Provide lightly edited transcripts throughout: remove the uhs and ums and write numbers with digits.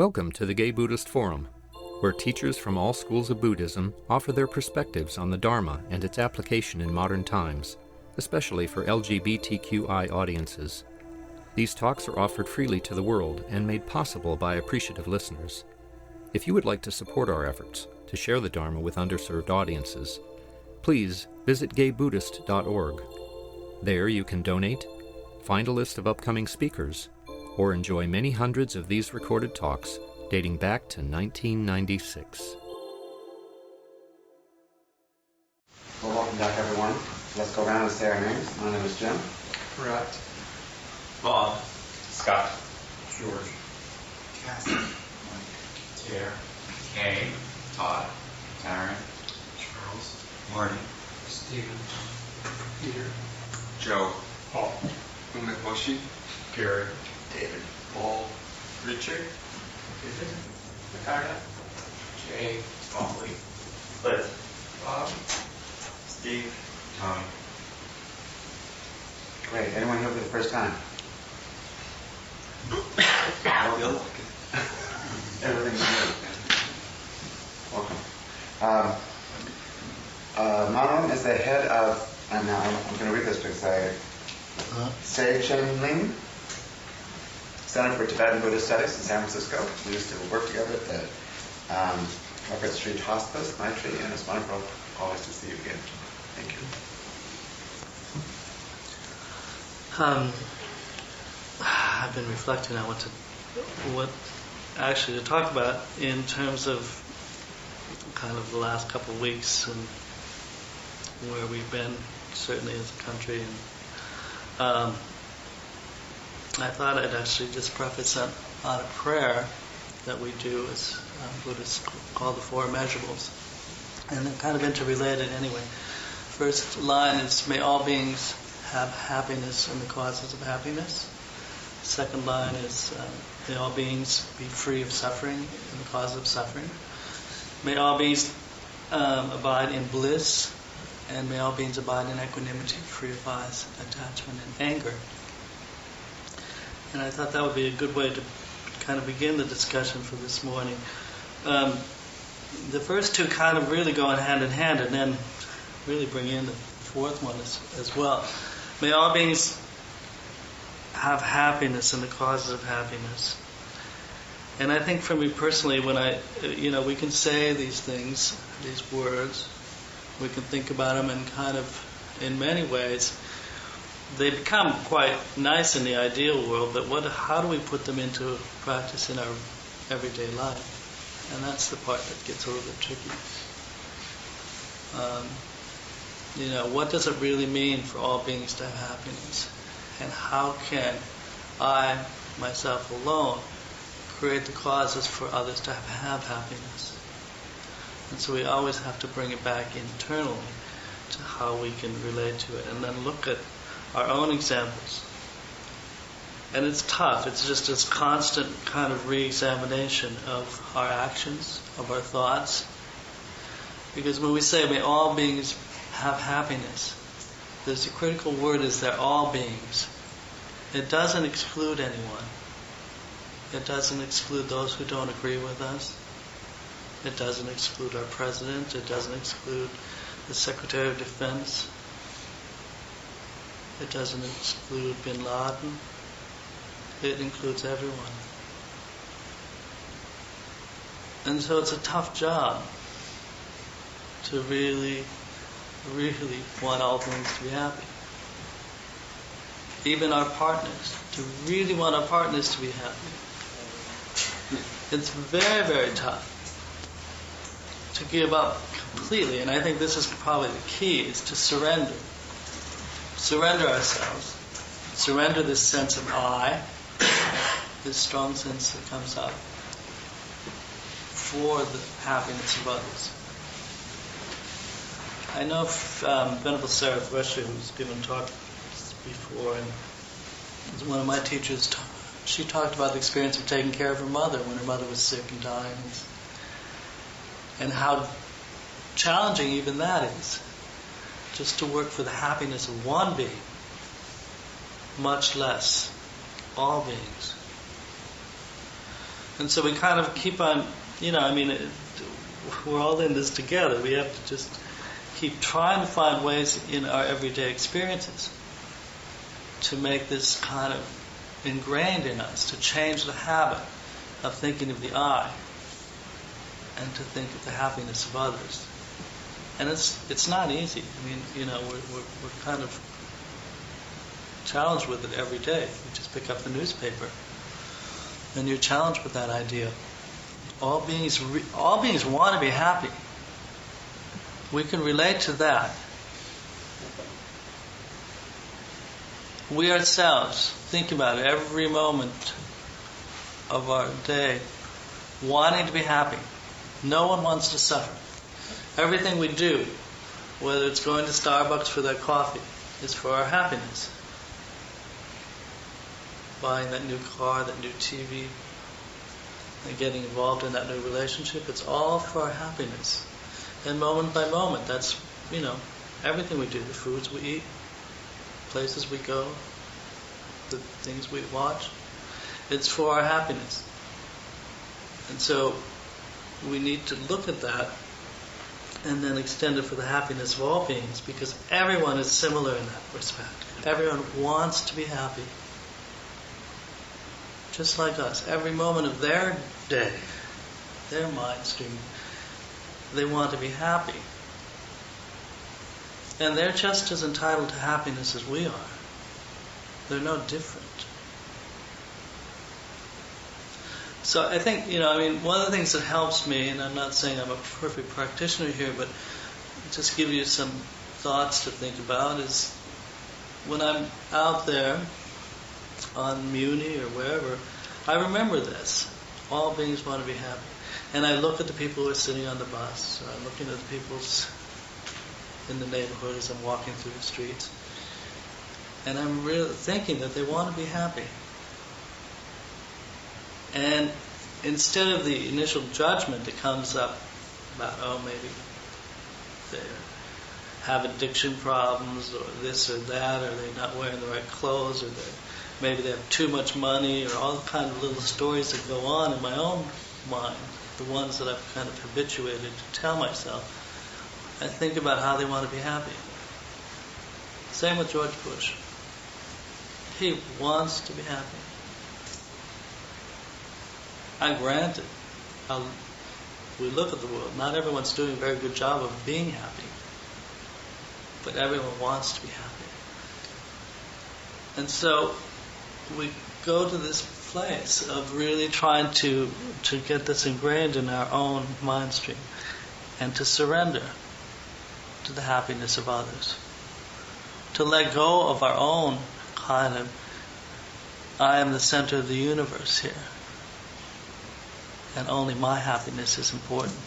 Welcome to the Gay Buddhist Forum, where teachers from all schools of Buddhism offer their perspectives on the Dharma and its application in modern times, especially for LGBTQI audiences. These talks are offered freely to the world and made possible by appreciative listeners. If you would like to support our efforts to share the Dharma with underserved audiences, please visit gaybuddhist.org. There you can donate, find a list of upcoming speakers, or enjoy many hundreds of these recorded talks dating back to 1996. Well, welcome back, everyone. Let's go around and say our names. My name is Jim. Brett. Bob. Scott. George. Cassie. Mike. Tara. Kay. Todd. Taryn. Charles. Marty. Stephen. Peter. Joe. Paul. Umekoshi. Gary. David. Paul. Richard. David. Ricardo. Jay. Smalley. Liz. Bob. Steve. Tommy. Great. Anyone here for the first time? Everything's good. Welcome. Monlam is the head of, and now I'm going to read this because Tse Chen Ling Center for Tibetan Buddhist Studies in San Francisco. We used to work together at the Hubbard Street Hospice, Maitri, and it's wonderful always to see you again. Thank you. I've been reflecting on what actually to talk about in terms of kind of the last couple of weeks and where we've been, certainly as a country. And I thought I'd actually just preface on a prayer that we do as Buddhists called the Four Immeasurables. And they're kind of interrelated anyway. First line is, may all beings have happiness and the causes of happiness. Second line is, may all beings be free of suffering and the causes of suffering. May all beings abide in bliss, and may all beings abide in equanimity, free of bias, attachment, and anger. And I thought that would be a good way to kind of begin the discussion for this morning. The first two kind of really go hand in hand, and then really bring in the fourth one as well. May all beings have happiness and the causes of happiness. And I think for me personally, when we can say these things, these words, we can think about them, and kind of, in many ways, they become quite nice in the ideal world, but how do we put them into practice in our everyday life? And that's the part that gets a little bit tricky. What does it really mean for all beings to have happiness? And how can I, myself alone, create the causes for others to have happiness? And so we always have to bring it back internally to how we can relate to it, and then look at our own examples. And it's tough. It's just this constant kind of re-examination of our actions, of our thoughts. Because when we say may all beings have happiness, there's a critical word is they're all beings. It doesn't exclude anyone. It doesn't exclude those who don't agree with us. It doesn't exclude our president. It doesn't exclude the Secretary of Defense. It doesn't exclude bin Laden. It includes everyone. And so it's a tough job to really, really want all things to be happy. Even our partners, to really want our partners to be happy. It's very, very tough to give up completely, and I think this is probably the key, is to surrender. Surrender ourselves. Surrender this sense of I, this strong sense that comes up, for the happiness of others. I know Venerable Saraswati, who's given talk before, and was one of my teachers, she talked about the experience of taking care of her mother when her mother was sick and dying, and how challenging even that is, just to work for the happiness of one being, much less all beings. And so we kind of keep on, we're all in this together. We have to just keep trying to find ways in our everyday experiences to make this kind of ingrained in us, to change the habit of thinking of the I and to think of the happiness of others. And it's not easy. We're kind of challenged with it every day. You just pick up the newspaper and you're challenged with that idea. All beings want to be happy. We can relate to that. We ourselves think about it every moment of our day, wanting to be happy. No one wants to suffer. Everything we do, whether it's going to Starbucks for that coffee, is for our happiness. Buying that new car, that new TV, and getting involved in that new relationship, it's all for our happiness. And moment by moment, that's, everything we do, the foods we eat, places we go, the things we watch, it's for our happiness. And so we need to look at that and then extend it for the happiness of all beings, because everyone is similar in that respect. Everyone wants to be happy. Just like us. Every moment of their day, their mind stream, they want to be happy. And they're just as entitled to happiness as we are. They're no different. So I think, one of the things that helps me, and I'm not saying I'm a perfect practitioner here, but just give you some thoughts to think about, is when I'm out there on Muni or wherever, I remember this. All beings want to be happy. And I look at the people who are sitting on the bus, or I'm looking at the people in the neighborhood as I'm walking through the streets, and I'm really thinking that they want to be happy. And instead of the initial judgment that comes up about, maybe they have addiction problems, or this or that, or they're not wearing the right clothes, or maybe they have too much money, or all kind of little stories that go on in my own mind, the ones that I've kind of habituated to tell myself, I think about how they want to be happy. Same with George Bush. He wants to be happy. I grant it. We look at the world. Not everyone's doing a very good job of being happy. But everyone wants to be happy. And so we go to this place of really trying to get this ingrained in our own mind stream and to surrender to the happiness of others. To let go of our own kind of, I am the center of the universe here, and only my happiness is important.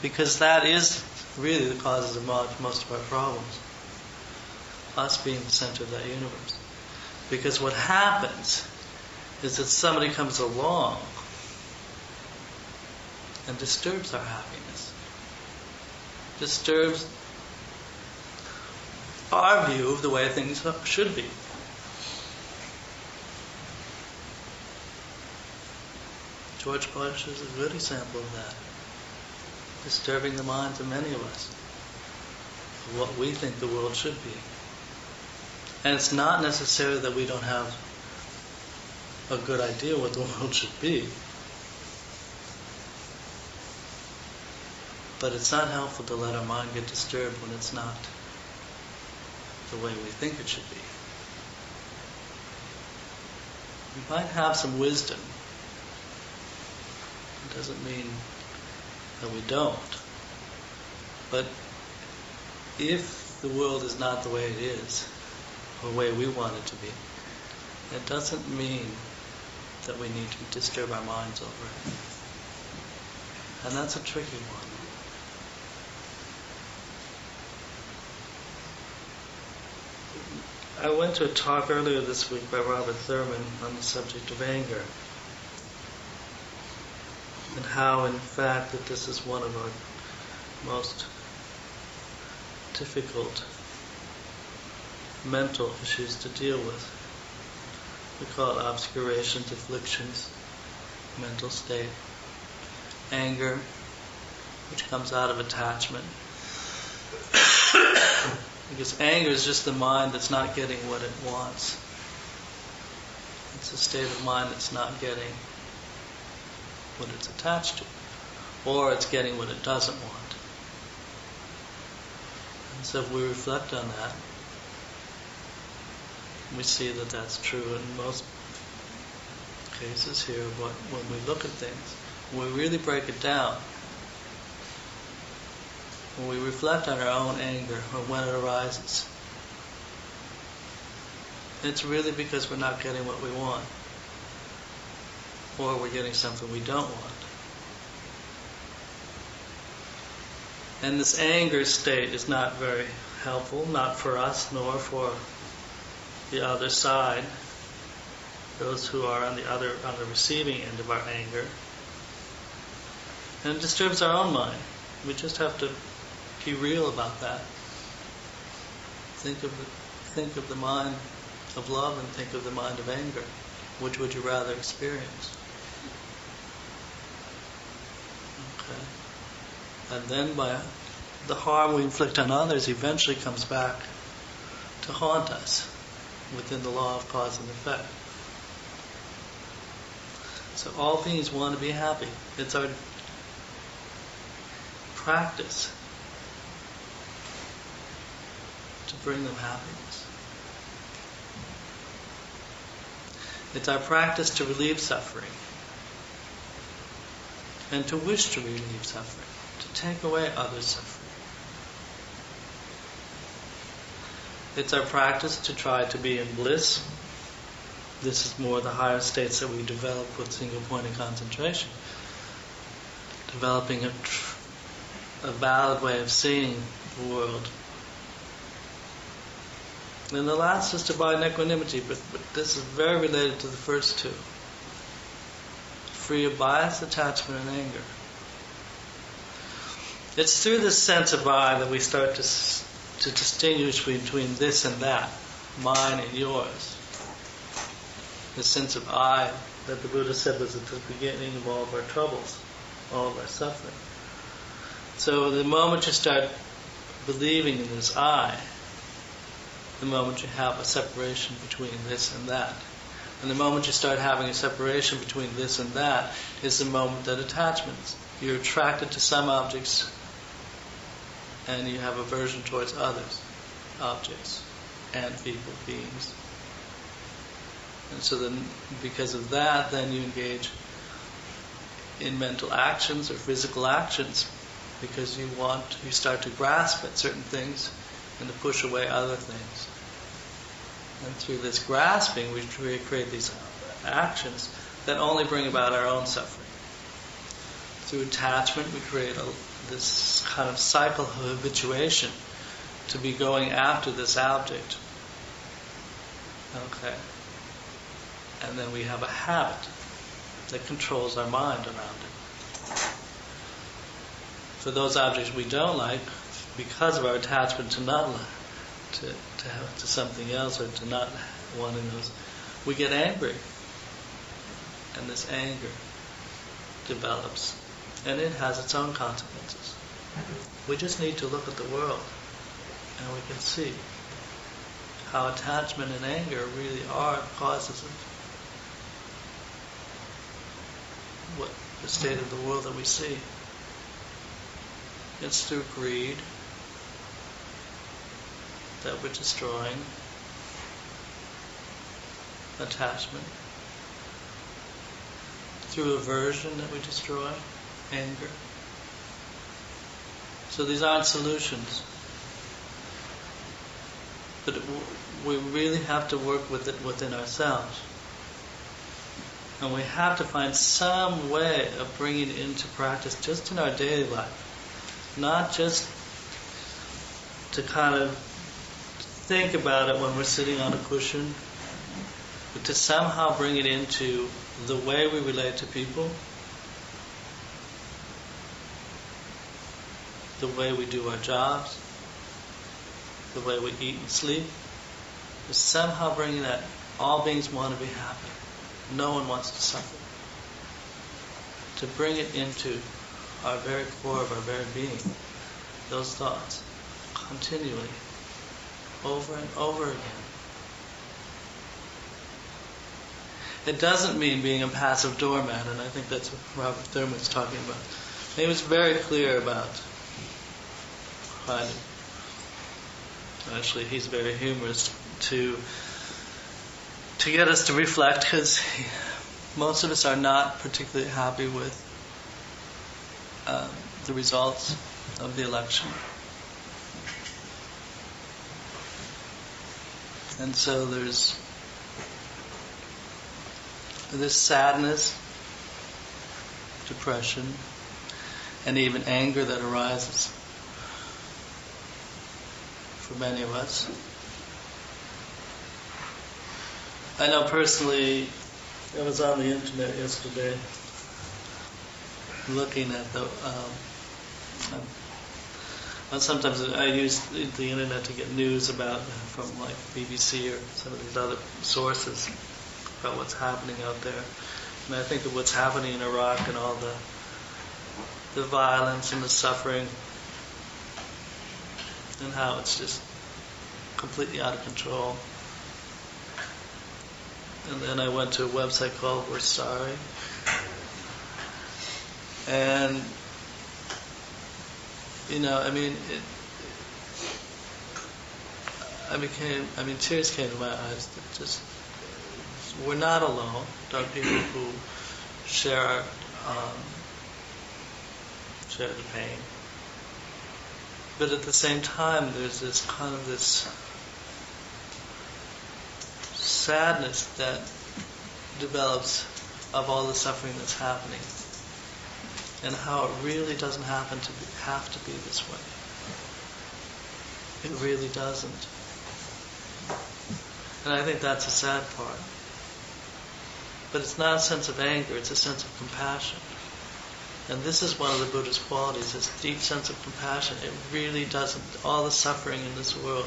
Because that is really the causes of most of our problems. Us being the center of that universe. Because what happens is that somebody comes along and disturbs our happiness. Disturbs our view of the way things should be. George Bush is a good example of that. Disturbing the minds of many of us of what we think the world should be. And it's not necessarily that we don't have a good idea what the world should be. But it's not helpful to let our mind get disturbed when it's not the way we think it should be. We might have some wisdom. It doesn't mean that we don't. But if the world is not the way it is, or the way we want it to be, it doesn't mean that we need to disturb our minds over it. And that's a tricky one. I went to a talk earlier this week by Robert Thurman on the subject of anger, and how, in fact, that this is one of our most difficult mental issues to deal with. We call it obscurations, afflictions, mental state. Anger, which comes out of attachment. Because anger is just the mind that's not getting what it wants. It's a state of mind that's not getting what it's attached to. Or it's getting what it doesn't want. And so if we reflect on that, we see that that's true in most cases here. When we look at things, when we really break it down, when we reflect on our own anger or when it arises, it's really because we're not getting what we want, or we're getting something we don't want. And this anger state is not very helpful, not for us nor for the other side, those who are on the receiving end of our anger. And it disturbs our own mind. We just have to be real about that. Think of the mind of love and think of the mind of anger. Which would you rather experience? Okay. And then by the harm we inflict on others eventually comes back to haunt us within the law of cause and effect. So all beings want to be happy. It's our practice to bring them happiness. It's our practice to relieve suffering and to wish to relieve suffering, to take away others' suffering. It's our practice to try to be in bliss. This is more the higher states that we develop with single-pointed concentration. Developing a valid way of seeing the world. And the last is to abide in equanimity, but this is very related to the first two. Free of bias, attachment, and anger. It's through this sense of I that we start to distinguish between this and that, mine and yours. The sense of I that the Buddha said was at the beginning of all of our troubles, all of our suffering. So the moment you start believing in this I, the moment you have a separation between this and that. And the moment you start having a separation between this and that is the moment that attachments. You're attracted to some objects and you have aversion towards others, objects and people, beings. And so then, because of that, then you engage in mental actions or physical actions because you start to grasp at certain things and to push away other things. And through this grasping, we create these actions that only bring about our own suffering. Through attachment, we create this kind of cycle of habituation to be going after this object. Okay. And then we have a habit that controls our mind around it. For those objects we don't like, because of our attachment to not to something else or to not wanting those, we get angry, and this anger develops, and it has its own consequences. We just need to look at the world, and we can see how attachment and anger really are causes of what the state of the world that we see. It's through greed that we're destroying, attachment, through aversion that we destroy, anger. So these aren't solutions, but we really have to work with it within ourselves. And we have to find some way of bringing it into practice just in our daily life. Not just to kind of think about it when we're sitting on a cushion, but to somehow bring it into the way we relate to people, the way we do our jobs, the way we eat and sleep. To somehow bring that All beings want to be happy. No one wants to suffer. To bring it into our very core of our very being, those thoughts, continually, over and over again. It doesn't mean being a passive doormat, and I think that's what Robert Thurman's talking about. He was very clear about finding. Actually, he's very humorous to get us to reflect, because most of us are not particularly happy with the results of the election. And so there's this sadness, depression, and even anger that arises for many of us. I know personally, I was on the internet yesterday looking at the sometimes I use the internet to get news about from like BBC or some of these other sources about what's happening out there. And I think of what's happening in Iraq and all the violence and the suffering and how it's just completely out of control. And then I went to a website called We're Sorry. And, tears came to my eyes. That just, we're not alone. There are people who share the pain. But at the same time, there's this kind of this sadness that develops of all the suffering that's happening, and how it really doesn't have to be this way. It really doesn't. And I think that's a sad part. But it's not a sense of anger, it's a sense of compassion. And this is one of the Buddha's qualities, this deep sense of compassion. It really doesn't, all the suffering in this world,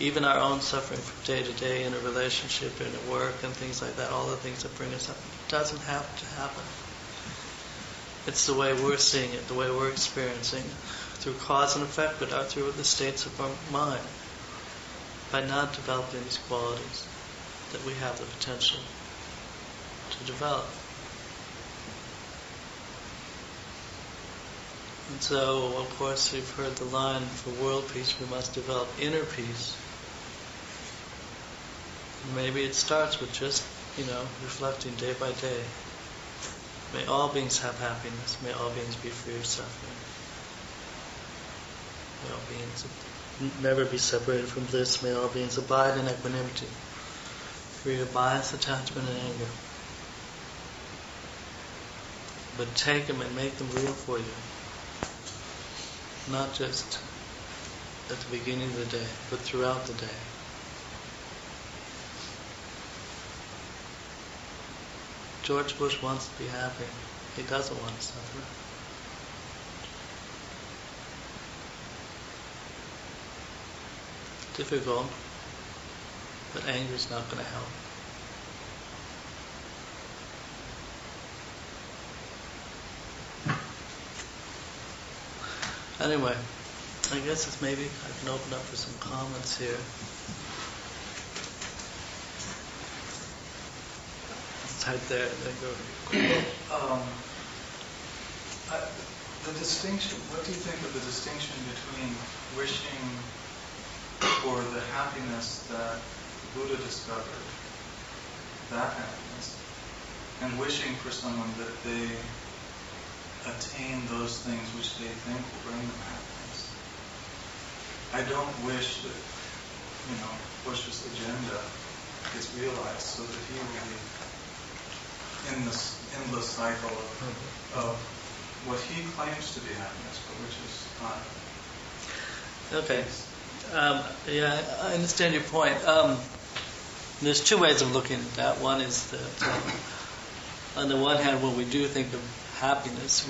even our own suffering from day to day in a relationship, in a work and things like that, all the things that bring us up, it doesn't have to happen. It's the way we're seeing it, the way we're experiencing it, through cause and effect, but through the states of our mind, by not developing these qualities that we have the potential to develop. And so, of course, you've heard the line, for world peace we must develop inner peace. And maybe it starts with just, reflecting day by day. May all beings have happiness. May all beings be free of suffering. May all beings never be separated from bliss. May all beings abide in equanimity, free of bias, attachment, and anger. But take them and make them real for you. Not just at the beginning of the day, but throughout the day. George Bush wants to be happy. He doesn't want to suffer. Difficult, but anger is not going to help. Anyway, I guess it's maybe I can open up for some comments here. Right there, go. The distinction, what do you think of the distinction between wishing for the happiness that Buddha discovered, that happiness, and wishing for someone that they attain those things which they think will bring them happiness? I don't wish that, Bush's agenda gets realized so that he will be in this endless cycle of what he claims to be happiness, but which is not. Okay. I understand your point. There's two ways of looking at that. One is that, on the one hand, when we do think of happiness,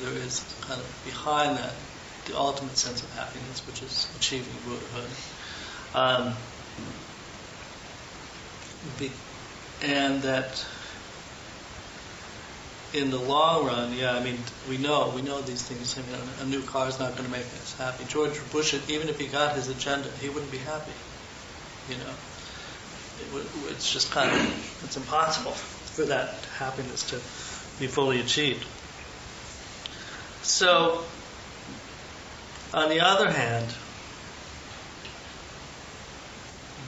there is kind of behind that the ultimate sense of happiness, which is achieving Buddhahood. And that in the long run, we know these things. I mean, a new car is not going to make us happy. George Bush, even if he got his agenda, he wouldn't be happy. It's just it's impossible for that happiness to be fully achieved. So, on the other hand,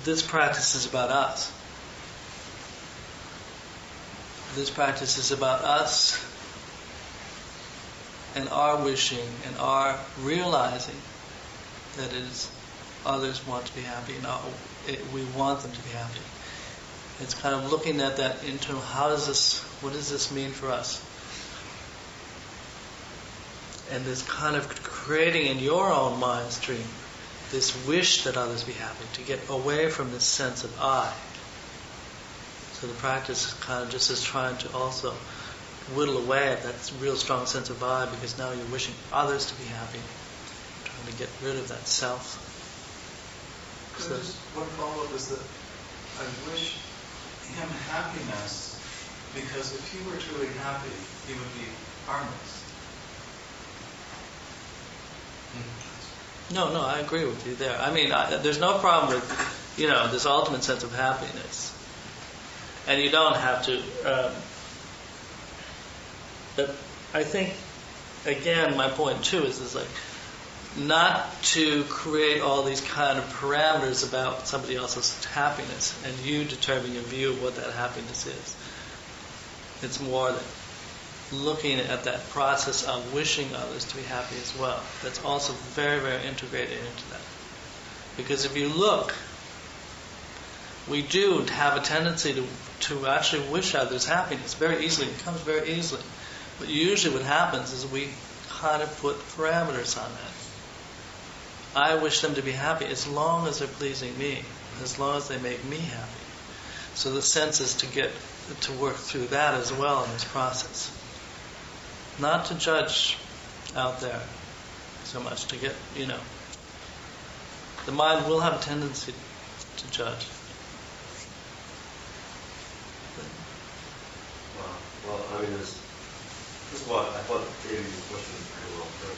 this practice is about us. This practice is about us and our wishing and our realizing that others want to be happy and we want them to be happy. It's kind of looking at that internal, what does this mean for us? And this kind of creating in your own mind stream this wish that others be happy, to get away from this sense of I. So the practice is kind of just as trying to also whittle away at that real strong sense of I, because now you're wishing others to be happy, trying to get rid of that self. So just one follow-up is that I wish him happiness, because if he were truly happy, he would be harmless. No, I agree with you there. I mean, there's no problem with, this ultimate sense of happiness. And you don't have to... but I think, again, my point too is like, not to create all these kind of parameters about somebody else's happiness and you determine your view of what that happiness is. It's more that looking at that process of wishing others to be happy as well. That's also very, very integrated into that. Because if you look, we do have a tendency to actually wish others happiness very easily. It comes very easily. But usually what happens is we kind of put parameters on that. I wish them to be happy as long as they're pleasing me, as long as they make me happy. So the sense is to work through that as well in this process. Not to judge out there so much, to get, the mind will have a tendency to judge. Well, I mean, this is what I thought David's question was pretty well put.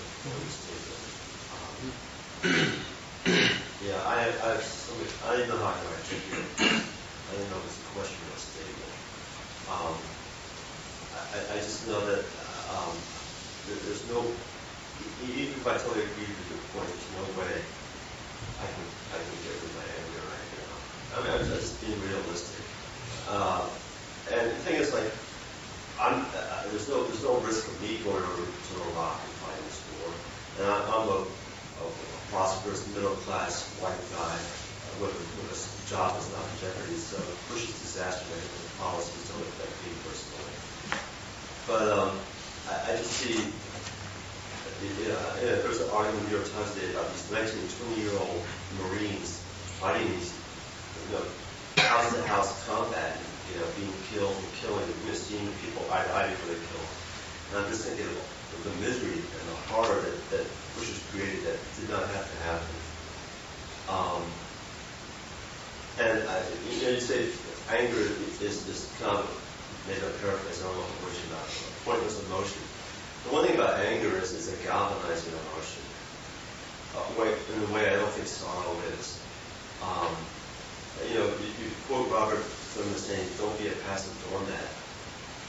Yeah, I didn't know how to articulate it. I didn't know this question was stated. I just know that there's no, even if I totally agree with your point, there's no way I can get rid of my anger right now. I mean, I'm just being realistic. And the thing is, like, there's no risk of me going over to Iraq and fighting this war. And I'm a prosperous, middle-class white guy with a job that's not in jeopardy, so Bush's disaster management policies don't affect me personally. But I just see, there's an article in the New York Times today about these 19 and 20-year-old Marines fighting these, house-to-house combat, being killed and killing, and seeing people eye to eye before they kill. And I'm just thinking of the misery and the horror that Bush has created that did not have to happen. And you say anger is this kind of, maybe a paraphrase, I don't know what you're about, pointless emotion. The one thing about anger is it's a galvanizing emotion. In a way I don't think sorrow is. You quote Robert from the saying, "Don't be a passive doormat."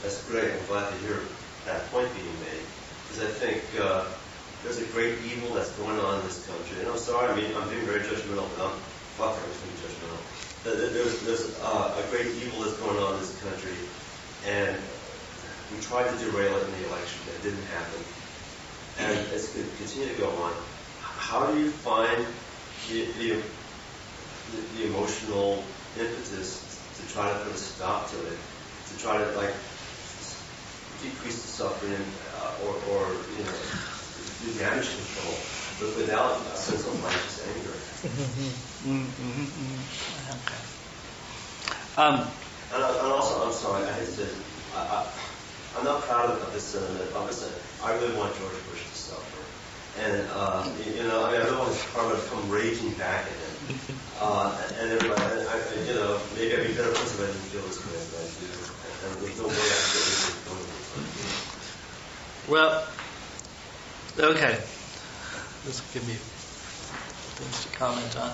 That's great. I'm glad to hear that point being made, because I think there's a great evil that's going on in this country. And I'm sorry, I'm being very judgmental, but I'm being judgmental. There's a great evil that's going on in this country, and we tried to derail it in the election. It didn't happen, and it's going to continue to go on. How do you find the emotional impetus to try to put a stop to it, to try to decrease the suffering or do damage control, but without a sense of righteous anger? Okay. And also, I'm sorry, I hesitate. I'm not proud of this sentiment. I really want George Bush to suffer. And, I really want his karma to come raging back at him. And everybody, you know, maybe I'd be a better person if I didn't feel this way as I do. And there's no way I can get rid of it. Well, okay. This will give me things to comment on.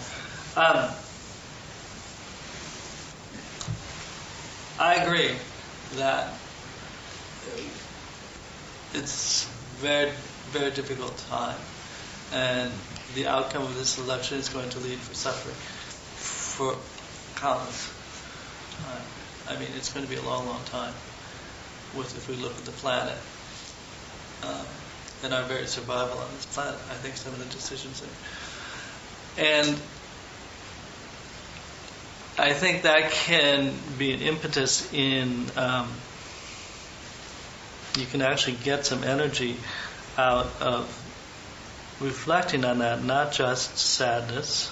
I agree that it's very, very difficult time, and the outcome of this election is going to lead for suffering for countless time. I mean, it's going to be a long, long time. If we look at the planet and our very survival on this planet, I think some of the decisions and I think that can be an impetus in you can actually get some energy out of reflecting on that, not just sadness,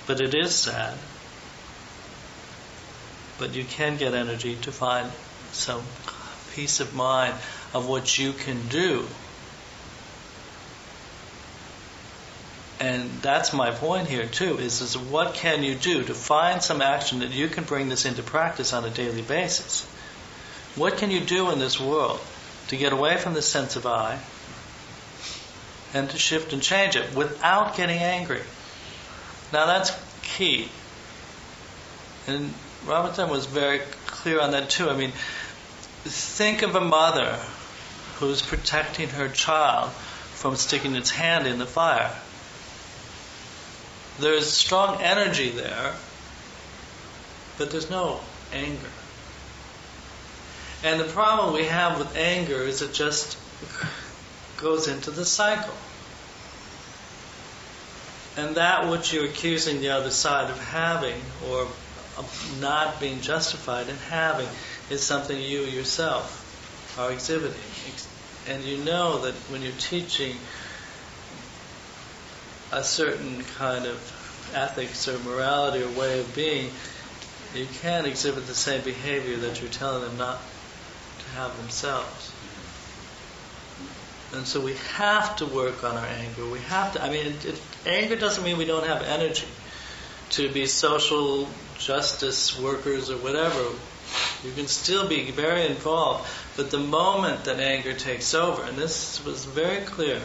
but it is sad, but you can get energy to find some peace of mind of what you can do. And that's my point here too, is what can you do to find some action that you can bring this into practice on a daily basis? What can you do in this world to get away from the sense of I and to shift and change it without getting angry? Now that's key. And Robert was very clear on that too. I mean, think of a mother who's protecting her child from sticking its hand in the fire. There's strong energy there, but there's no anger. And the problem we have with anger is it just goes into the cycle. And that which you're accusing the other side of having or of not being justified in having is something you yourself are exhibiting. And you know that when you're teaching a certain kind of ethics or morality or way of being, you can't exhibit the same behavior that you're telling them not to have themselves. And so we have to work on our anger. We have to, anger doesn't mean we don't have energy to be social justice workers or whatever. You can still be very involved, but the moment that anger takes over, and this was very clear,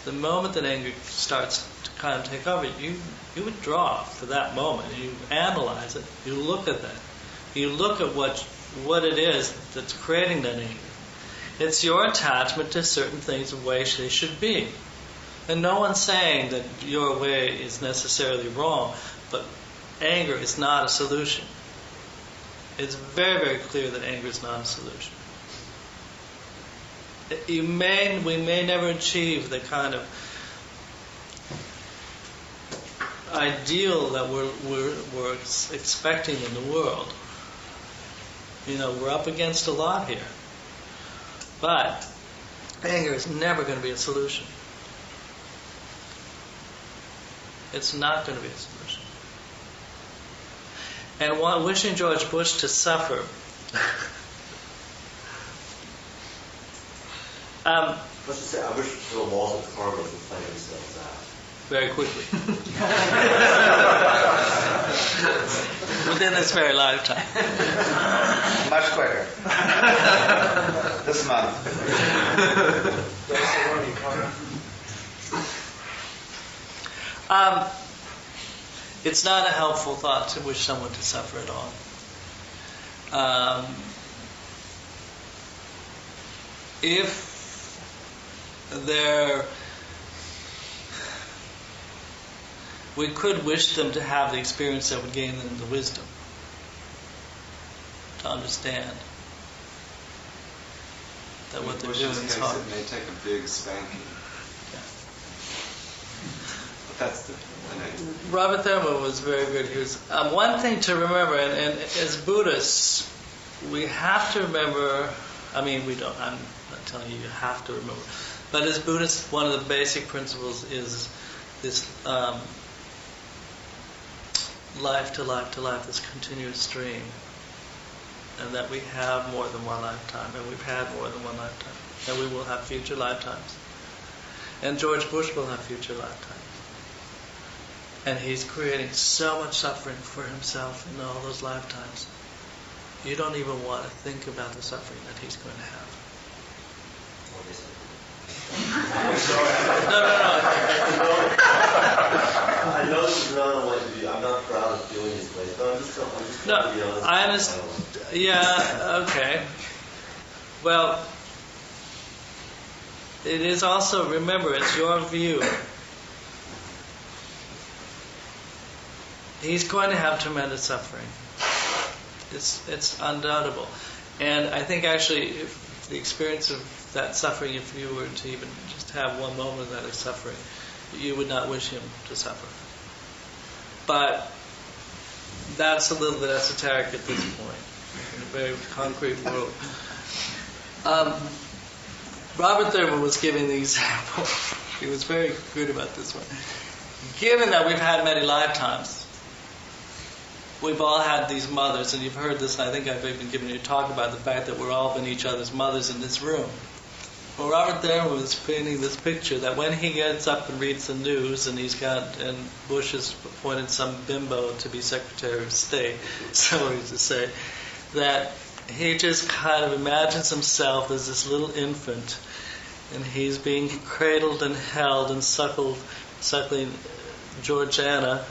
the moment that anger starts to kind of take over, you withdraw for that moment. You analyze it. You look at that. You look at what it is that's creating that anger. It's your attachment to certain things the way they should be. And no one's saying that your way is necessarily wrong, but anger is not a solution. It's very, very clear that anger is not a solution. We may never achieve the kind of ideal that we're expecting in the world. We're up against a lot here. But anger is never going to be a solution. It's not going to be a solution. And wishing George Bush to suffer. Let's just say, I wish the laws of karma would play themselves out. Very quickly. Within this very lifetime. Much quicker. This month. It's not a helpful thought to wish someone to suffer at all. If we could wish them to have the experience that would gain them the wisdom to understand that what they're doing is hard. It may take a big spanking. Yeah. But that's the Robert Thurman was very good. He was one thing to remember, and as Buddhists, we have to remember. We don't. I'm not telling you have to remember, but as Buddhists, one of the basic principles is this life to life to life, this continuous stream, and that we have more than one lifetime, and we've had more than one lifetime, and we will have future lifetimes, and George Bush will have future lifetimes. And he's creating so much suffering for himself in all those lifetimes. You don't even want to think about the suffering that he's going to have. No. I know this is not what to do. I'm not proud of feeling this way, but I'm just trying to be honest. I understand. Yeah, okay. Well, it is also, remember, it's your view. He's going to have tremendous suffering. It's undoubtable. And I think actually, if the experience of that suffering, if you were to even just have one moment of that suffering, you would not wish him to suffer. But that's a little bit esoteric at this point, in a very concrete world. Robert Thurman was giving the example. He was very good about this one. Given that we've had many lifetimes, we've all had these mothers, and you've heard this, and I think I've even given you a talk about the fact that we're all been each other's mothers in this room. Well, Robert Thurman was painting this picture that when he gets up and reads the news, and Bush has appointed some bimbo to be Secretary of State, sorry to say, that he just kind of imagines himself as this little infant, and he's being cradled and held and suckling Georgiana.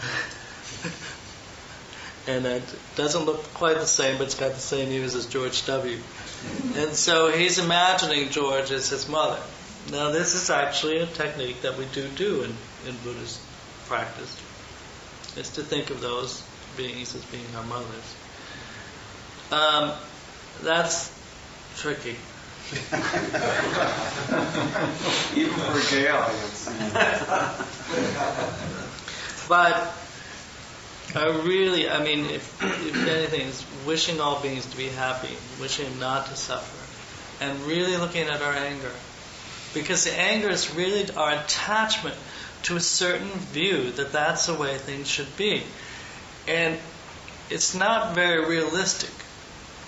And it doesn't look quite the same, but it's got the same ears as George W. And so he's imagining George as his mother. Now this is actually a technique that we do in Buddhist practice, is to think of those beings as being our mothers. That's tricky. Even for a gay audience. But if anything, is wishing all beings to be happy, wishing them not to suffer, and really looking at our anger. Because the anger is really our attachment to a certain view that that's the way things should be. And it's not very realistic.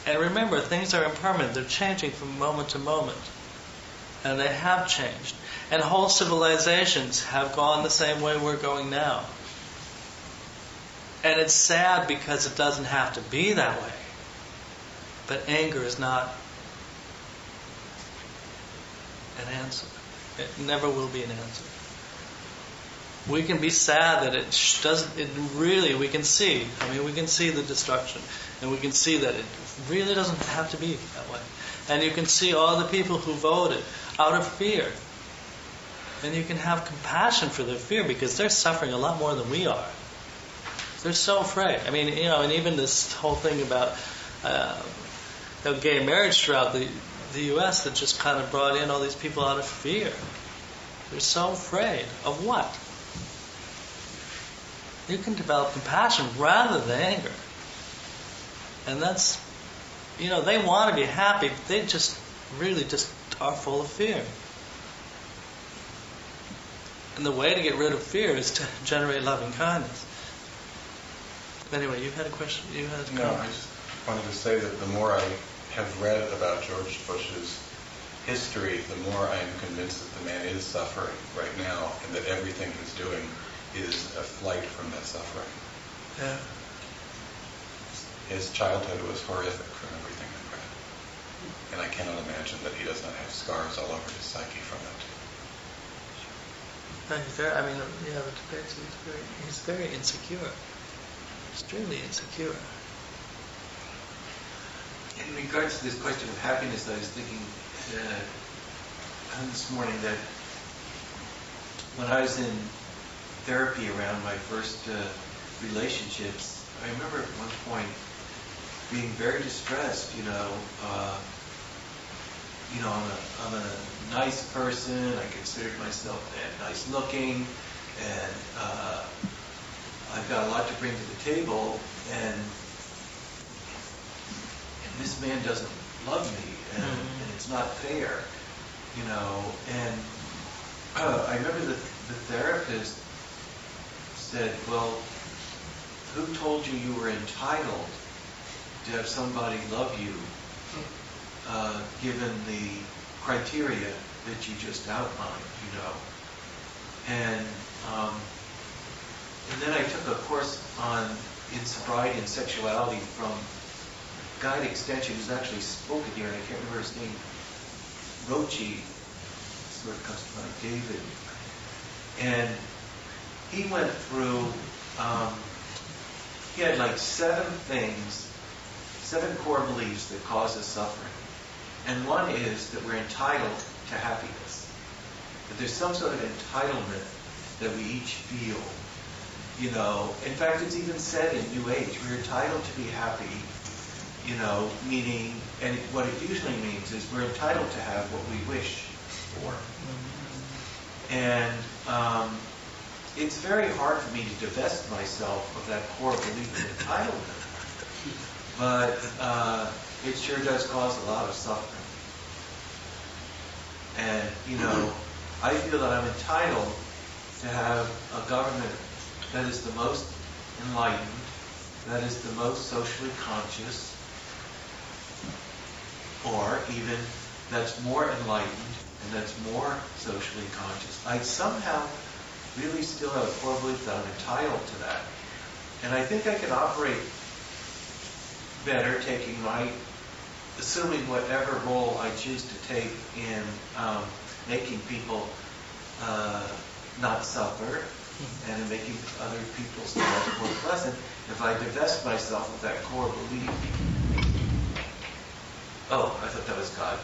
And remember, things are impermanent. They're changing from moment to moment. And they have changed. And whole civilizations have gone the same way we're going now. And it's sad because it doesn't have to be that way. But anger is not an answer. It never will be an answer. We can be sad that we can see. We can see the destruction. And we can see that it really doesn't have to be that way. And you can see all the people who voted out of fear. And you can have compassion for their fear because they're suffering a lot more than we are. They're so afraid. And even this whole thing about gay marriage throughout the U.S. that just kind of brought in all these people out of fear. They're so afraid of what? You can develop compassion rather than anger. And that's, they want to be happy, but they just really just are full of fear. And the way to get rid of fear is to generate loving kindness. Anyway, you had a question? No, I just wanted to say that the more I have read about George Bush's history, the more I am convinced that the man is suffering right now, and that everything he's doing is a flight from that suffering. Yeah. His childhood was horrific from everything I've read. And I cannot imagine that he does not have scars all over his psyche from it. The Tibetans, he's very insecure. Extremely insecure. In regards to this question of happiness, I was thinking this morning that when I was in therapy around my first relationships, I remember at one point being very distressed. I'm a nice person. I considered myself nice looking, and I've got a lot to bring to the table, and this man doesn't love me, and it's not fair, And I remember the therapist said, "Well, who told you were entitled to have somebody love you, given the criteria that you just outlined, And And then I took a course in sobriety and sexuality from a guy at Extension who's actually spoken here, and I can't remember his name. Rochi, sort of comes to mind, David. And he went through, he had like 7 core beliefs that cause us suffering. And one is that we're entitled to happiness. That there's some sort of entitlement that we each feel. You know, in fact, it's even said in New Age, we're entitled to be happy, you know, meaning, and what it usually means is we're entitled to have what we wish for. And it's very hard for me to divest myself of that core belief of entitlement. But it sure does cause a lot of suffering. And, you know, I feel that I'm entitled to have a government that is the most enlightened, that is the most socially conscious, or even that's more enlightened and that's more socially conscious. I somehow really still have a core belief that I'm entitled to that. And I think I can operate better assuming whatever role I choose to take in making people not suffer and in making other people's lives more pleasant, if I divest myself of that core belief. Oh, I thought that was God.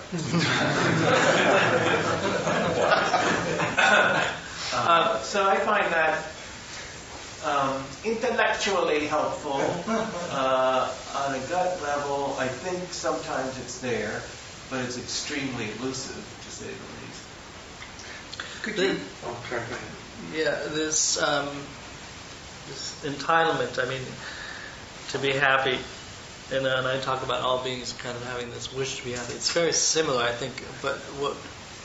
So I find that intellectually helpful. On a gut level, I think sometimes it's there, but it's extremely elusive, to say the least. Could you? Yeah, this entitlement, I mean, to be happy, and I talk about all beings kind of having this wish to be happy. It's very similar, I think, but what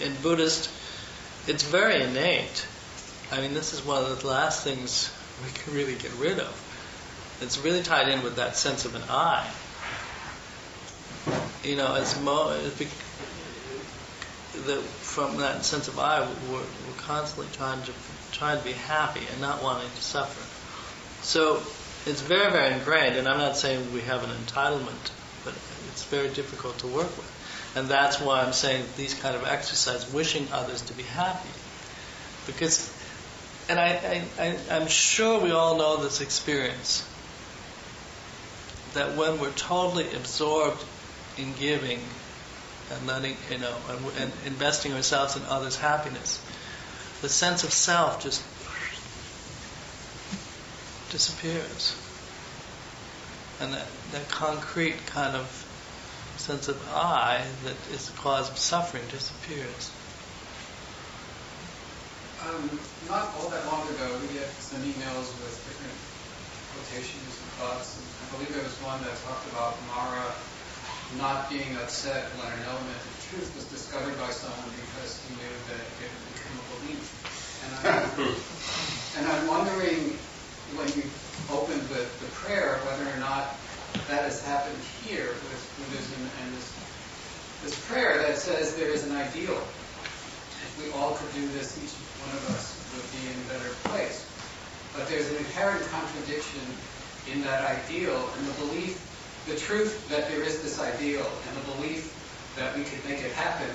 in Buddhist, it's very innate. I mean, this is one of the last things we can really get rid of. It's really tied in with that sense of an I. You know, from that sense of I, we're constantly trying to be happy and not wanting to suffer. So it's very, very ingrained, and I'm not saying we have an entitlement, but it's very difficult to work with. And that's why I'm saying these kind of exercise, wishing others to be happy. Because, and I'm sure we all know this experience, that when we're totally absorbed in giving and letting, you know, and investing ourselves in others' happiness, the sense of self just disappears. And that concrete kind of sense of I that is the cause of suffering disappears. Not all that long ago, we get some emails with different quotations and thoughts. And I believe there was one that talked about Mara not being upset when an element of truth was discovered by someone because he knew that it would become a belief. And I'm wondering, when you opened the prayer, whether or not that has happened here with Buddhism and this prayer that says there is an ideal. If we all could do this, each one of us would be in a better place. But there's an inherent contradiction in that ideal and the belief, the truth that there is this ideal and the belief that we could make it happen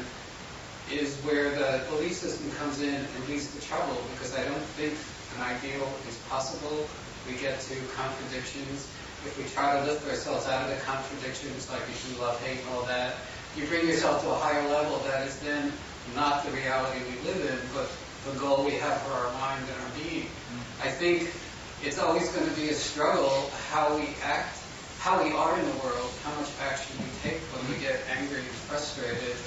is where the belief system comes in and leads to trouble, because I don't think an ideal is possible. We get to contradictions. If we try to lift ourselves out of the contradictions, like issue, love, hate, and all that, you bring yourself to a higher level that is then not the reality we live in, but the goal we have for our mind and our being. I think it's always going to be a struggle how we act, how we are in the world, how much action we take when we get angry and frustrated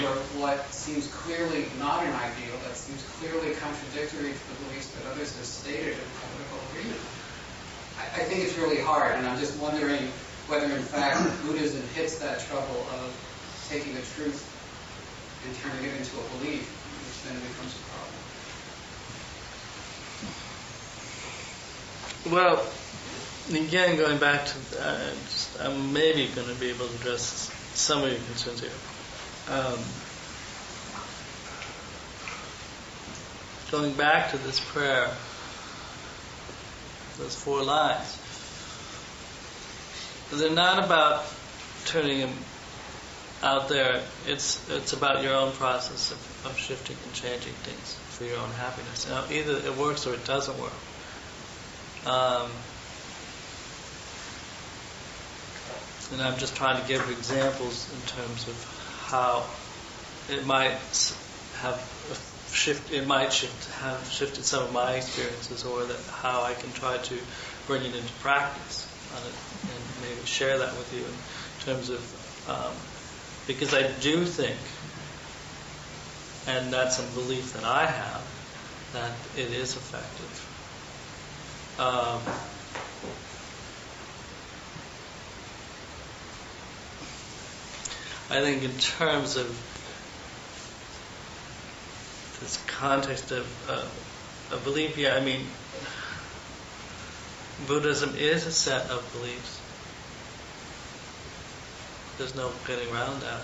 over what seems clearly not an ideal, that seems clearly contradictory to the beliefs that others have stated in political agreement. I think it's really hard, and I'm just wondering whether, in fact, Buddhism hits that trouble of taking the truth and turning it into a belief, which then becomes a problem. Well, again, going back to, I'm maybe going to be able to address some of your concerns here. Going back to this prayer, those 4 lines. They're not about turning them out there. It's about your own process of shifting and changing things for your own happiness. Now, either it works or it doesn't work. And I'm just trying to give examples in terms of how it might have have shifted some of my experiences, or that how I can try to bring it into practice on it, and maybe share that with you in terms of because I do think, and that's a belief that I have, that it is effective. I think in terms of this context of belief, I mean, Buddhism is a set of beliefs. There's no getting around that.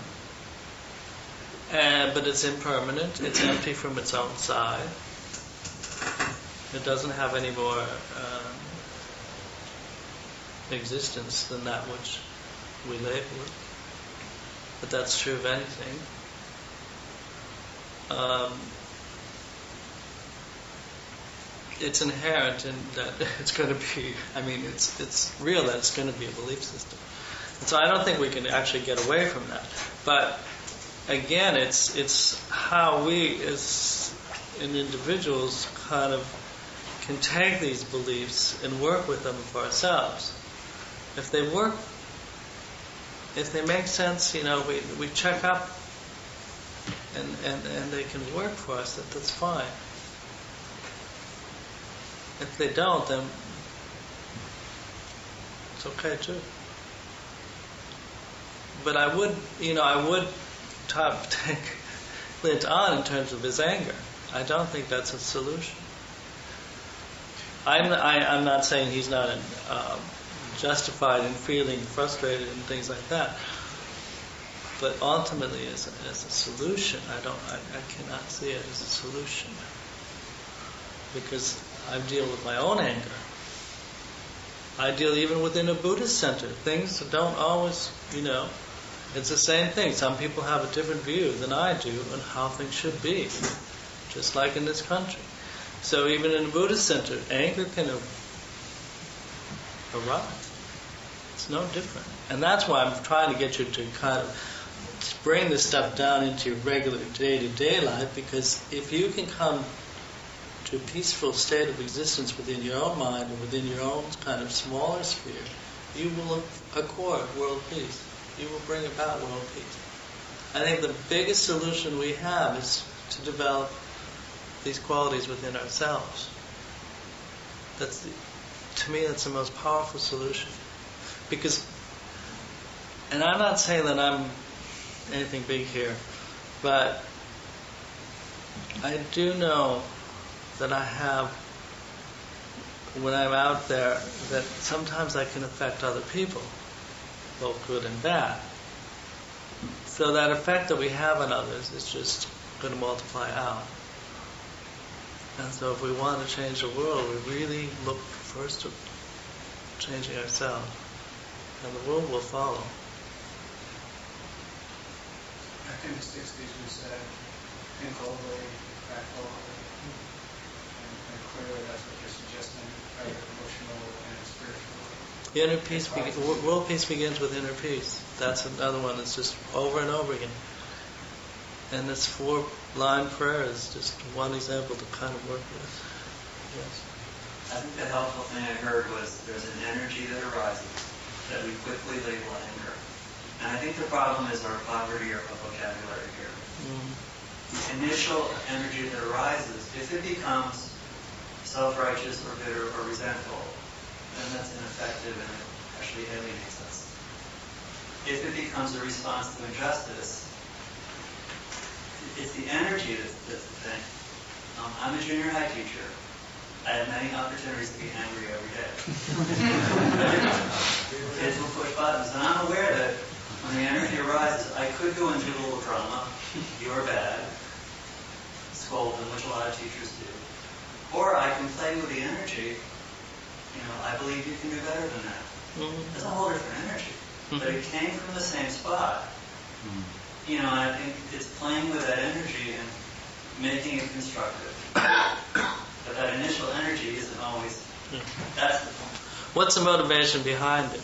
But it's impermanent. It's empty from its own side. It doesn't have any more existence than that which we label it. But that's true of anything. It's inherent in that it's going to be, I mean, it's real that it's going to be a belief system. And so I don't think we can actually get away from that. But again, it's how we as individuals kind of can take these beliefs and work with them for ourselves. If they work, if they make sense, we check up and they can work for us, that's fine. If they don't, then it's okay too. But I would take Clint on in terms of his anger. I don't think that's a solution. I'm not saying he's not justified in feeling frustrated and things like that. But ultimately, as a solution, I cannot see it as a solution, because I deal with my own anger. I deal even within a Buddhist center. Things don't always, it's the same thing. Some people have a different view than I do on how things should be, just like in this country. So even in a Buddhist center, anger can arise. It's no different. And that's why I'm trying to get you to kind of bring this stuff down into your regular day-to-day life, because if you can come to a peaceful state of existence within your own mind and within your own kind of smaller sphere, you will accord world peace. You will bring about world peace. I think the biggest solution we have is to develop these qualities within ourselves. To me, that's the most powerful solution. Because, and I'm not saying that I'm anything big here, but I do know that I have, when I'm out there, that sometimes I can affect other people, both good and bad. So that effect that we have on others is just going to multiply out. And so if we want to change the world, we really look first at changing ourselves, and the world will follow. Back in the 60s, we said, think globally, act locally. And clearly that's what you're suggesting, emotional and spiritual. World peace begins with inner peace. That's another one that's just over and over again. And this 4-line prayer is just one example to kind of work with. Yes. I think the helpful thing I heard was there's an energy that arises that we quickly label anger. And I think the problem is our poverty of vocabulary here. The initial energy that arises, if it becomes self-righteous or bitter or resentful, then that's ineffective and it actually alienates us. If it becomes a response to injustice, it's the energy that's the thing. I'm a junior high teacher. I have many opportunities to be angry every day. Kids will push buttons, and I'm aware that when the energy arises, I could go into a little drama, you're bad, scold them, which a lot of teachers do. Or I can play with the energy I believe you can do better than that. Mm-hmm. It's a whole different energy. But it came from the same spot. And I think it's playing with that energy and making it constructive. But that initial energy isn't always, that's the point. What's the motivation behind it?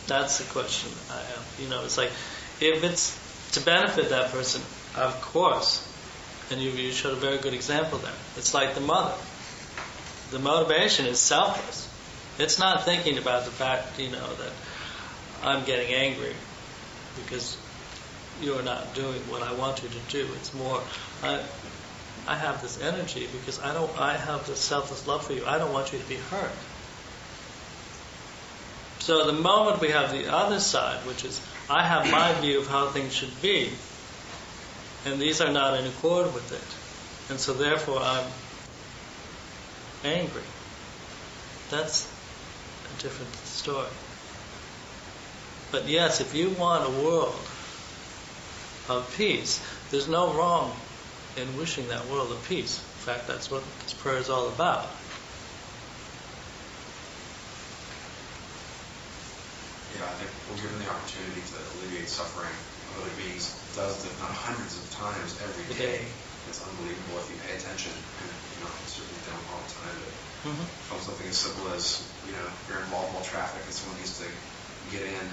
That's the question I have. It's like, if it's to benefit that person, of course. And you showed a very good example there. It's like the mother. The motivation is selfless. It's not thinking about the fact, that I'm getting angry because you're not doing what I want you to do. It's more, I have this energy because I have this selfless love for you. I don't want you to be hurt. So the moment we have the other side, which is, I have my view of how things should be, and these are not in accord with it, and so therefore I'm angry. That's a different story. But yes, if you want a world of peace, there's no wrong in wishing that world of peace. In fact, that's what this prayer is all about. I think we're given the opportunity to alleviate suffering of other beings dozens, if not hundreds of times every day. It's unbelievable if you pay attention. And, certainly don't all the time. But from something as simple as, you're in multiple traffic and someone needs to get in.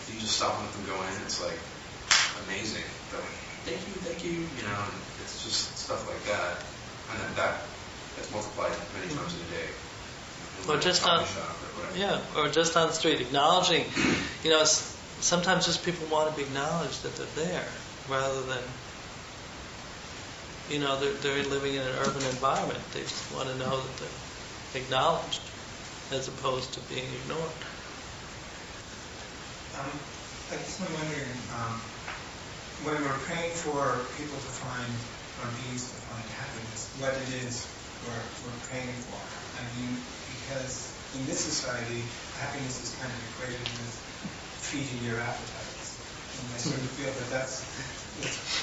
If you just stop and let them go in, it's like amazing. They're like, thank you, and it's just stuff like that. And then that's multiplied many times in a day. Or just on the street, acknowledging, sometimes just people want to be acknowledged that they're there, rather than, they're living in an urban environment. They just want to know that they're acknowledged, as opposed to being ignored. I guess I'm wondering, when we're praying for people to find, or beings to find happiness, what it is we're praying for. Because in this society, happiness is kind of equated with feeding your appetites. And I sort of feel that that's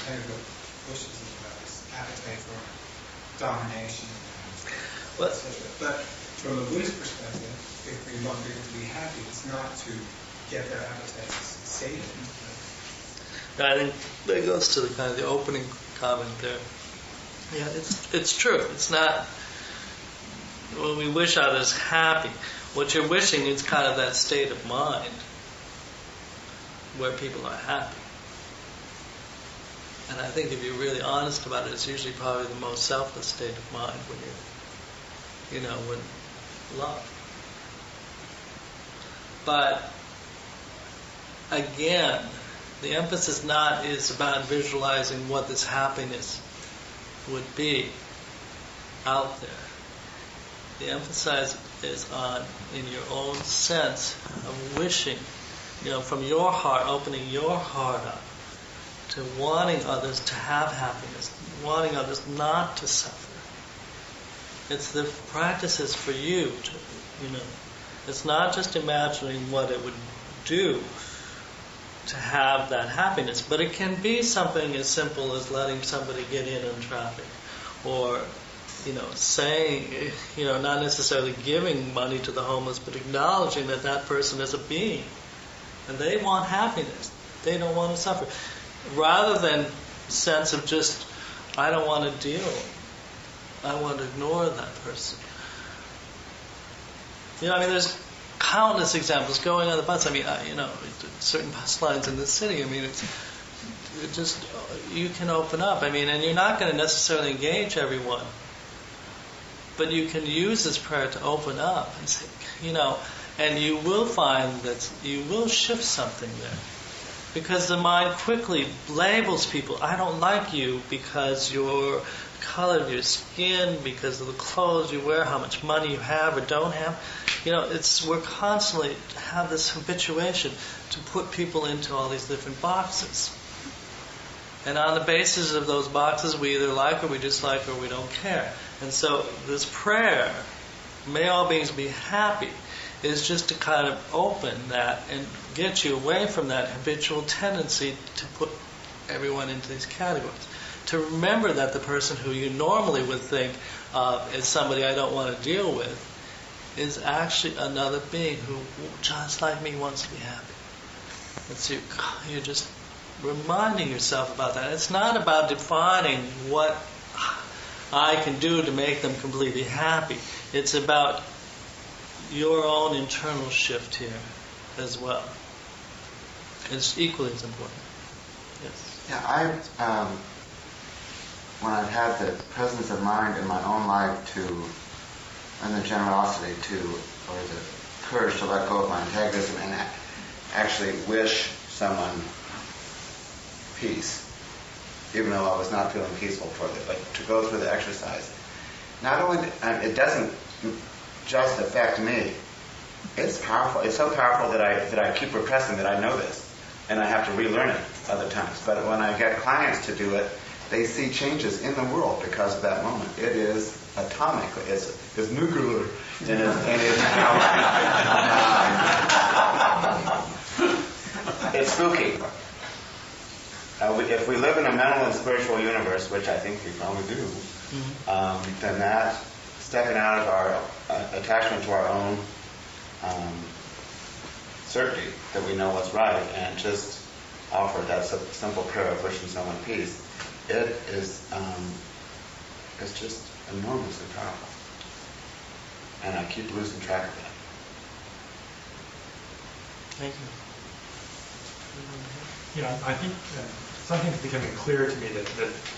kind of what Bush is about, this appetite for domination, etc. But from a Buddhist perspective, if we want people to be happy, it's not to get their appetites sated. I think that goes to the kind of the opening comment there. Yeah, it's true. It's not when we wish others happy. What you're wishing is kind of that state of mind where people are happy. And I think if you're really honest about it, it's usually probably the most selfless state of mind when when love. But again, the emphasis is about visualizing what this happiness would be out there. The emphasis is on in your own sense of wishing, from your heart, opening your heart up to wanting others to have happiness, wanting others not to suffer. It's the practices for you to, it's not just imagining what it would do to have that happiness, but it can be something as simple as letting somebody get in on traffic, or saying, not necessarily giving money to the homeless, but acknowledging that that person is a being, and they want happiness. They don't want to suffer. Rather than sense of just, I don't want to deal. I want to ignore that person. There's countless examples going on the bus. Certain bus lines in the city. It's just, you can open up. And you're not going to necessarily engage everyone. But you can use this prayer to open up and say, and you will find that you will shift something there. Because the mind quickly labels people. I don't like you because your color of your skin, because of the clothes you wear, how much money you have or don't have. We're constantly have this habituation to put people into all these different boxes. And on the basis of those boxes, we either like or we dislike or we don't care. And so this prayer, may all beings be happy, is just to kind of open that and get you away from that habitual tendency to put everyone into these categories. To remember that the person who you normally would think of as somebody I don't want to deal with is actually another being who, just like me, wants to be happy. It's you're just reminding yourself about that. It's not about defining what I can do to make them completely happy. It's about your own internal shift here as well. It's equally as important. Yes. Yeah, when I've had the presence of mind in my own life and the generosity or the courage to let go of my antagonism and actually wish someone peace, even though I was not feeling peaceful for it, but to go through the exercise. Not only, it doesn't just affect me, it's powerful. It's so powerful that I keep repressing that I know this, and I have to relearn it other times. But when I get clients to do it, they see changes in the world because of that moment. It is atomic. It's nuclear. It's spooky. If we live in a mental and spiritual universe, which I think we probably do, then that stepping out of our attachment to our own certainty that we know what's right and just offer that simple prayer of wishing someone peace, it is it's just enormously powerful. And I keep losing track of that. Thank you. Yeah, I think something's becoming clear to me that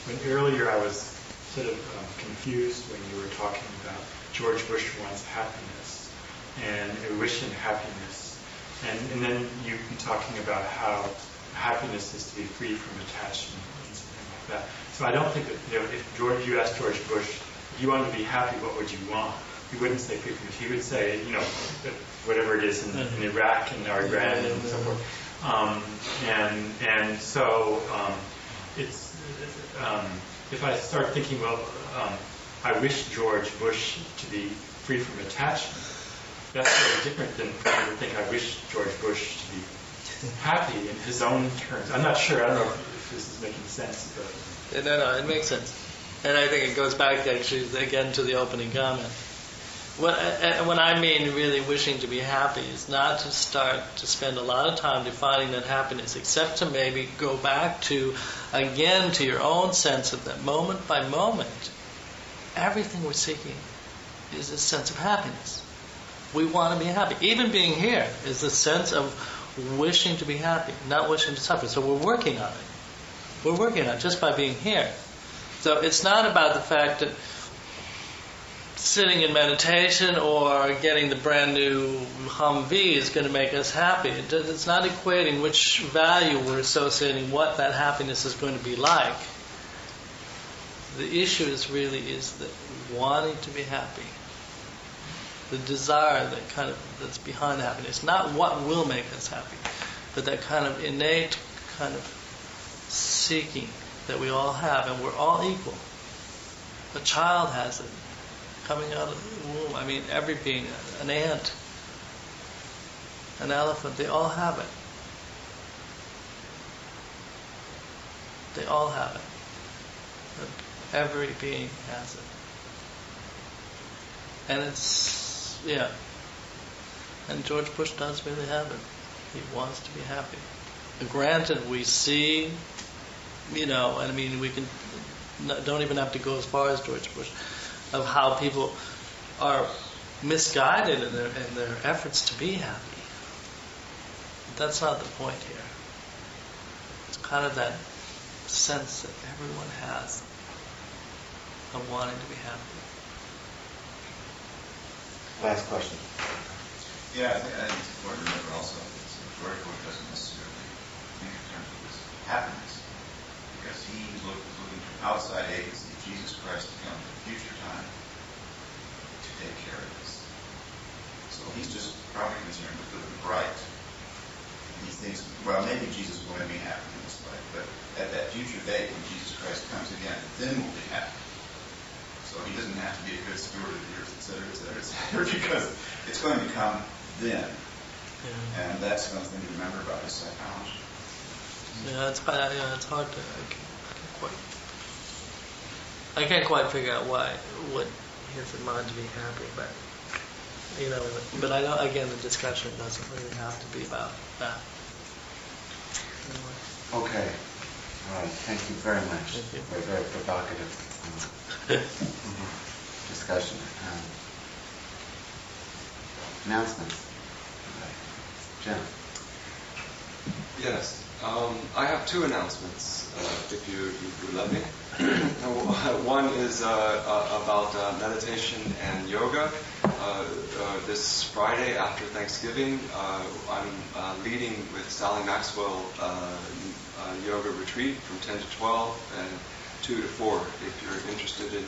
when earlier I was sort of confused when you were talking about George Bush wants happiness and wishing happiness, and then you be talking about how happiness is to be free from attachment and something like that. So I don't think that, if you asked George Bush, if you wanted to be happy, what would you want? He wouldn't say free from it. He would say, that whatever it is in Iraq and Iran and so forth. And so it's if I start thinking, I wish George Bush to be free from attachment, that's very different than for me to think I wish George Bush to be happy in his own terms. I'm not sure. I don't know if this is making sense. But No, it makes sense. And I think it goes back actually again to the opening comment. When I mean really wishing to be happy is not to start to spend a lot of time defining that happiness, except to maybe go back to, again, to your own sense of that moment by moment. Everything we're seeking is a sense of happiness. We want to be happy. Even being here is a sense of wishing to be happy, not wishing to suffer. So we're working on it. We're working on it just by being here. So it's not about the fact that sitting in meditation or getting the brand new Humvee is going to make us happy. It's not equating which value we're associating what that happiness is going to be like. The issue is that wanting to be happy, the desire that's behind happiness, not what will make us happy, but that kind of innate kind of seeking that we all have, and we're all equal. A child has it. Coming out of the womb, I mean, every being, an ant, an elephant, they all have it. They all have it. Every being has it. And it's, and George Bush does really have it. He wants to be happy. And granted, we see, and I mean, we don't even have to go as far as George Bush, of how people are misguided in their efforts to be happy. But that's not the point here. It's kind of that sense that everyone has of wanting to be happy. Last question. Yeah, I think it's important to remember also that George Bush doesn't necessarily think in terms of his happiness, because he was looking from outside agency, Jesus Christ to come in the future time to take care of this. So he's just probably concerned with the right. He thinks, well, maybe Jesus will make me happy in this life, but at that future date when Jesus Christ comes again, then we'll be happy. So he doesn't have to be a good steward of the earth, et cetera, because it's going to come then. Yeah. And that's one thing to remember about his psychology. Yeah, it's hard to... I can't quite figure out what he has in mind to be happy, but But I know, again, the discussion doesn't really have to be about that. Anyway. Okay. All right. Thank you very much for a very provocative discussion. Announcements. Jim. Yes. I have two announcements, if you let me. One is about meditation and yoga. This Friday after Thanksgiving, I'm leading with Sally Maxwell a yoga retreat from 10 to 12 and 2 to 4. If you're interested in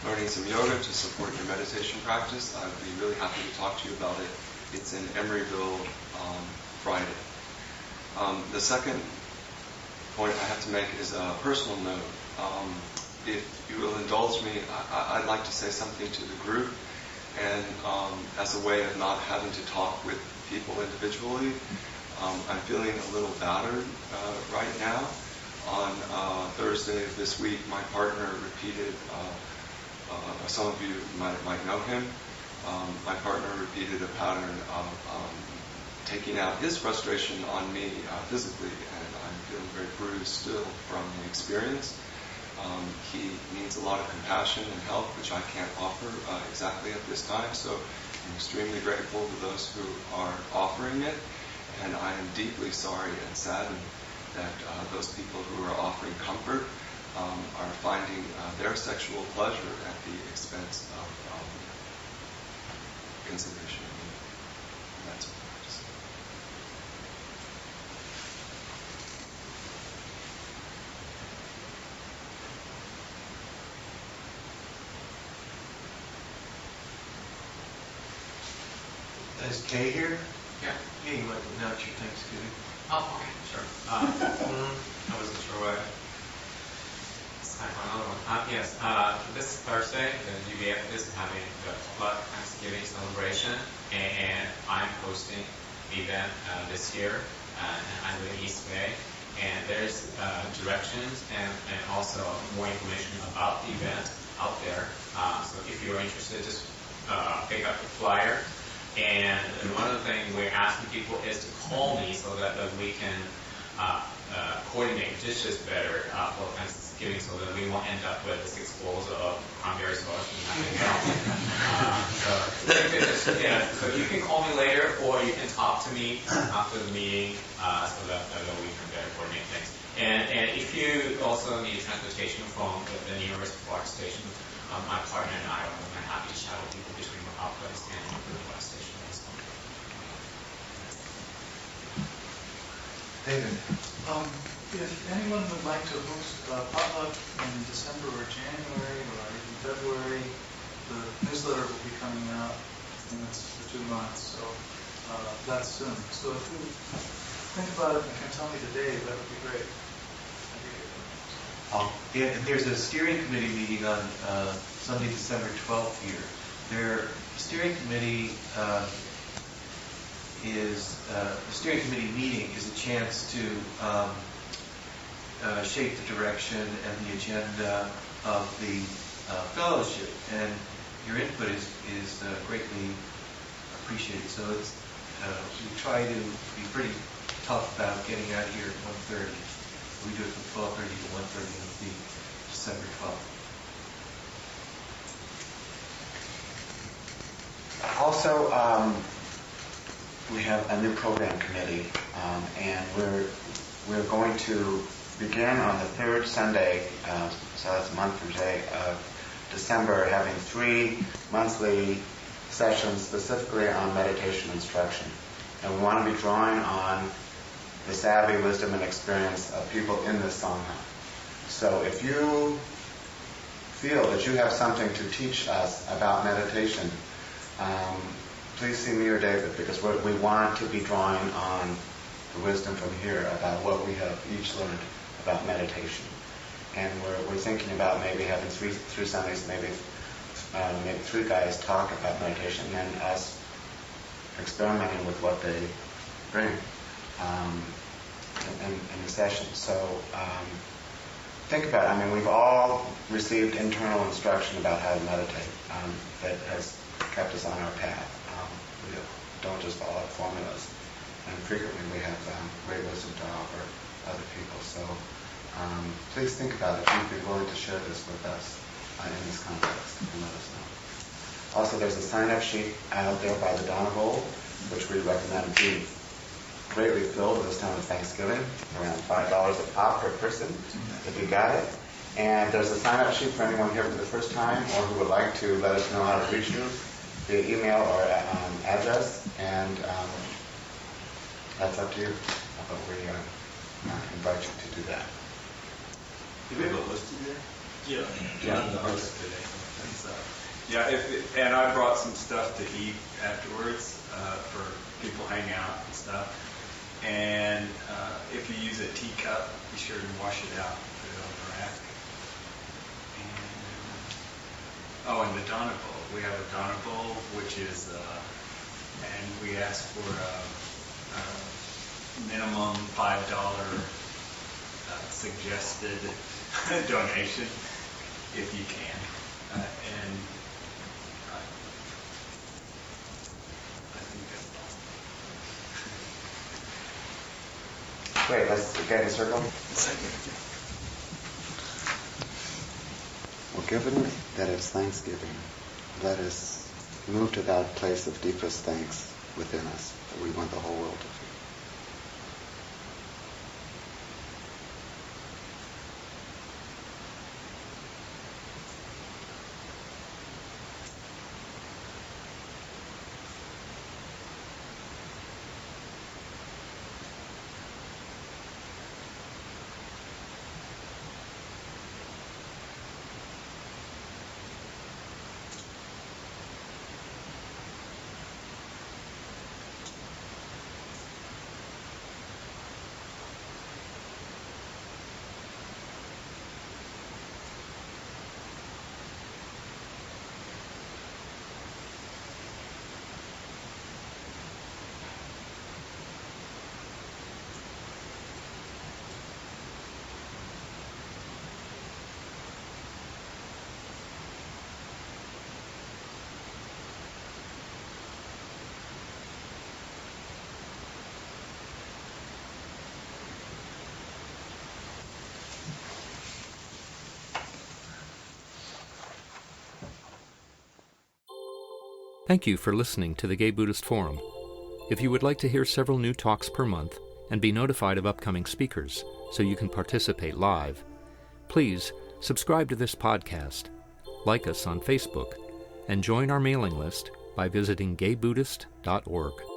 learning some yoga to support your meditation practice, I'd be really happy to talk to you about it. It's in Emeryville Friday. The second point I have to make is a personal note. If you will indulge me, I'd like to say something to the group, and as a way of not having to talk with people individually. I'm feeling a little battered right now. On Thursday of this week, my partner repeated, some of you might know him, my partner repeated a pattern of taking out his frustration on me physically, and I'm feeling very bruised still from the experience. He needs a lot of compassion and help, which I can't offer exactly at this time, so I'm extremely grateful to those who are offering it, and I am deeply sorry and saddened that those people who are offering comfort are finding their sexual pleasure at the expense of consideration of mental practice. Is Kay here? Yeah. Hey, you want to announce your Thanksgiving? Oh, okay, sure. I wasn't sure what. It's time for another one. Yes, this Thursday, the UBF is having the Blood Thanksgiving celebration, and I'm hosting the event this year, and I'm in East Bay. And there's directions and also more information about the event out there. So if you're interested, just pick up the flyer. And one of the things we're asking people is to call me so that we can coordinate dishes better for Thanksgiving, so that we won't end up with 6 bowls of cranberry sauce and nothing else. So you can call me later, or you can talk to me after the meeting, so that we can better coordinate things. And if you also need transportation from the nearest BART station, my partner and I are more than happy to shuttle people between our place and the BART station. David. If anyone would like to host a potluck in December or January or even February, the newsletter will be coming out in for 2 months, so that's soon. So if you think about it and can tell me the day, that would be great. Yeah, and there's a steering committee meeting on Sunday, December 12th here. Their steering committee the steering committee meeting is a chance to shape the direction and the agenda of the fellowship, and your input is greatly appreciated. So it's we try to be pretty tough about getting out here at 1:30. We do it from 12:30 to 1:30 on the December 12th. Also, we have a new program committee, and we're going to begin on the 3rd Sunday, so that's a month from today, of December, having 3 monthly sessions specifically on meditation instruction. And we want to be drawing on the savvy, wisdom, and experience of people in this Sangha. So if you feel that you have something to teach us about meditation, please see me or David, because we want to be drawing on the wisdom from here about what we have each learned about meditation. And we're thinking about maybe having 3 Sundays, maybe 3 guys talk about meditation, and then us experimenting with what they bring in the session. So think about it. I mean, we've all received internal instruction about how to meditate that has kept us on our path. don't just follow formulas. And frequently we have great wisdom to offer other people. So please think about it. You'd be willing to share this with us in this context and let us know. Also, there's a sign-up sheet out there by the Donna Bowl, which we recommend be greatly filled this time of Thanksgiving, around $5 a pop per person, if you got it. And there's a sign-up sheet for anyone here for the first time or who would like to let us know how to reach you via email or address, and that's up to you. But we invite you to do that. Do we have a list today? Yeah. And I brought some stuff to eat afterwards for people hang out and stuff. And if you use a teacup, be sure to wash it out and put it on the rack. And the Donna Bowl. We have a Donna Bowl, which is, and we ask for a minimum $5 suggested donation if you can. And I think that's all. Great, let's get in a circle. Well, given that it's Thanksgiving, let us move to that place of deepest thanks within us that we want the whole world to feel. Thank you for listening to the Gay Buddhist Forum. If you would like to hear several new talks per month and be notified of upcoming speakers so you can participate live, please subscribe to this podcast, like us on Facebook, and join our mailing list by visiting gaybuddhist.org.